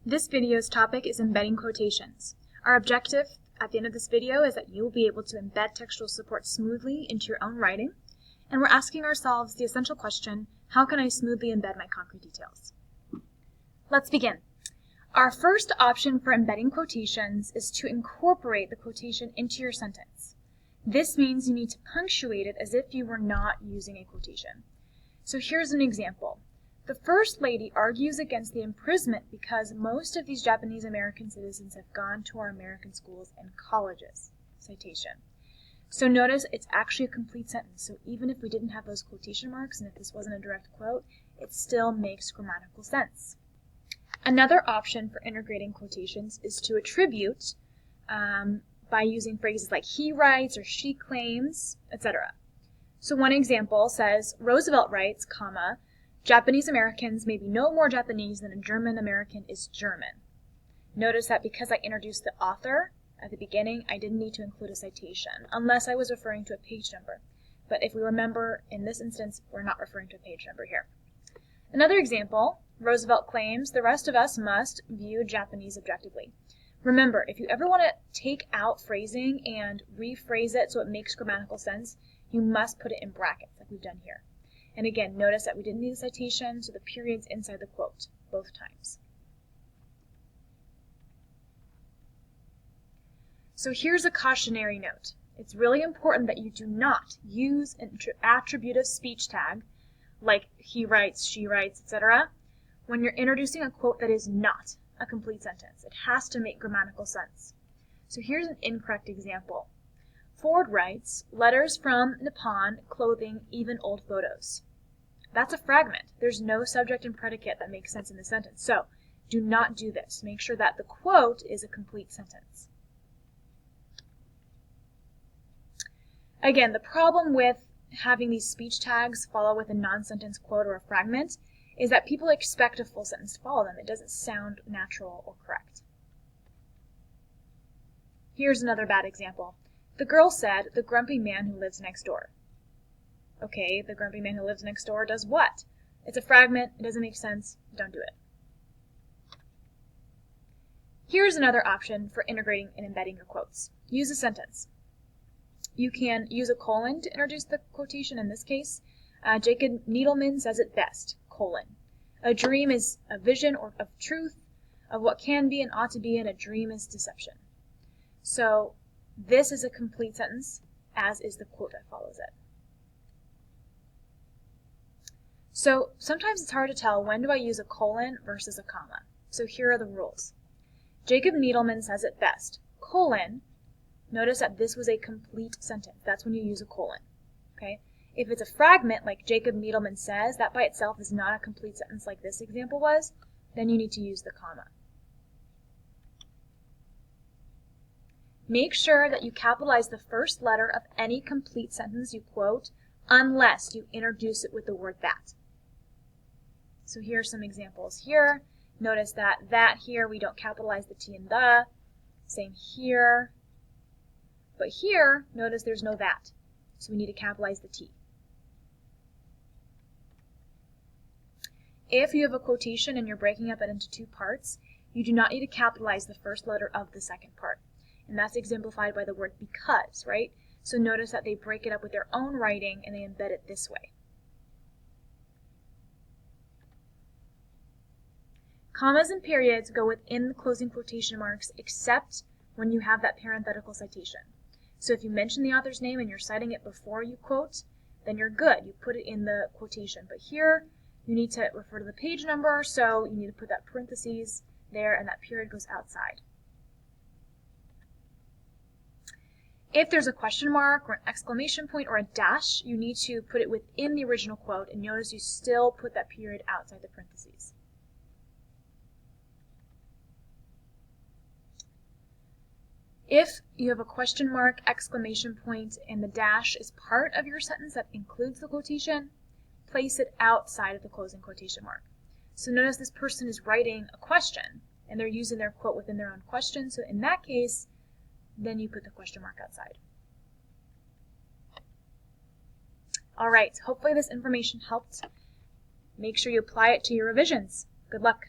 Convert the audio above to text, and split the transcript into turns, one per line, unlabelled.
This video's topic is embedding quotations. Our objective at the end of this video is that you will be able to embed textual support smoothly into your own writing, and we're asking ourselves the essential question, how can I smoothly embed my concrete details? Let's begin. Our first option for embedding quotations is to incorporate the quotation into your sentence. This means you need to punctuate it as if you were not using a quotation. So here's an example. The First Lady argues against the imprisonment because most of these Japanese American citizens have gone to our American schools and colleges. Citation. So notice it's actually a complete sentence. So even if we didn't have those quotation marks and if this wasn't a direct quote, it still makes grammatical sense. Another option for integrating quotations is to attribute by using phrases like he writes or she claims, etc. So one example says, Roosevelt writes, comma, Japanese Americans may be no more Japanese than a German American is German. Notice that because I introduced the author at the beginning, I didn't need to include a citation, unless I was referring to a page number. But if we remember, in this instance, we're not referring to a page number here. Another example, Roosevelt claims the rest of us must view Japanese objectively. Remember, if you ever want to take out phrasing and rephrase it so it makes grammatical sense, you must put it in brackets like we've done here. And again, notice that we didn't need a citation, so the period's inside the quote, both times. So here's a cautionary note. It's really important that you do not use an attributive speech tag, like he writes, she writes, etc., when you're introducing a quote that is not a complete sentence. It has to make grammatical sense. So here's an incorrect example. Ford writes, letters from Nippon, clothing, even old photos. That's a fragment. There's no subject and predicate that makes sense in the sentence. So do not do this. Make sure that the quote is a complete sentence. Again, the problem with having these speech tags follow with a non-sentence quote or a fragment is that people expect a full sentence to follow them. It doesn't sound natural or correct. Here's another bad example. The girl said, the grumpy man who lives next door. Okay, the grumpy man who lives next door does what? It's a fragment, it doesn't make sense, don't do it. Here's another option for integrating and embedding your quotes. Use a sentence. You can use a colon to introduce the quotation in this case. Jacob Needleman says it best, colon. A dream is a vision or of truth of what can be and ought to be, and a dream is deception. So this is a complete sentence, as is the quote that follows it. So sometimes it's hard to tell when do I use a colon versus a comma. So here are the rules. Jacob Needleman says it best, colon. Notice that this was a complete sentence. That's when you use a colon. Okay? If it's a fragment like Jacob Needleman says, that by itself is not a complete sentence like this example was, then you need to use the comma. Make sure that you capitalize the first letter of any complete sentence you quote unless you introduce it with the word that. So here are some examples here. Notice that here we don't capitalize the T and the. Same here. But here, notice there's no that. So we need to capitalize the T. If you have a quotation and you're breaking up it into two parts, you do not need to capitalize the first letter of the second part. And that's exemplified by the word because, right? So notice that they break it up with their own writing and they embed it this way. Commas and periods go within the closing quotation marks except when you have that parenthetical citation. So if you mention the author's name and you're citing it before you quote, then you're good. You put it in the quotation. But here, you need to refer to the page number, so you need to put that parentheses there and that period goes outside. If there's a question mark or an exclamation point or a dash, you need to put it within the original quote, and notice you still put that period outside the parentheses. If you have a question mark, exclamation point, and the dash is part of your sentence that includes the quotation, place it outside of the closing quotation mark. So notice this person is writing a question, and they're using their quote within their own question, so in that case, then you put the question mark outside. All right, hopefully this information helped. Make sure you apply it to your revisions. Good luck.